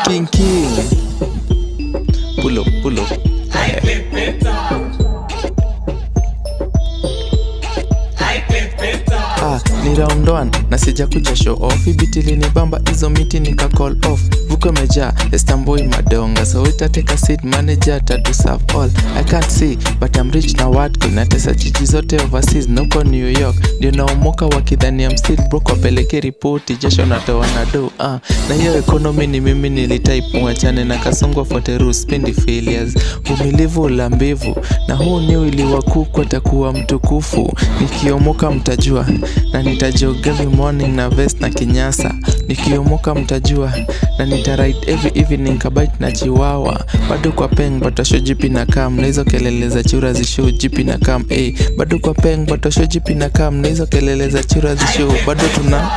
King. Pull up. Ni round 1 na sija kuja show off. Ibitili ni bamba hizo miti nika call off. Buko meja Estamboi madonga. So itateka seat manager to serve all. I can't see but I'm rich na what kuna tesa jiji zote overseas nuko New York. Ndio naomoka wakidhani I'm still broke wapeleke ripoti jasho natoa na do. Na hiyo economy ni mimi nilitype muachane na kasongo foteru spendi failures. Umilivu ulambivu na huu niu iliwakuku atakuwa mtukufu. Nikiomoka mtajua na nitajog every morning na vest na kinyasa. Nikiomoka mtajua na nitaride every evening kabite na chiwawa. Bado kwa peng batosho jipi na kam. Na hizo kelele za chura zishow jipi na kam. Bado kwa peng batosho jipi na kam. Na hizo kelele za chura zishow bado tuna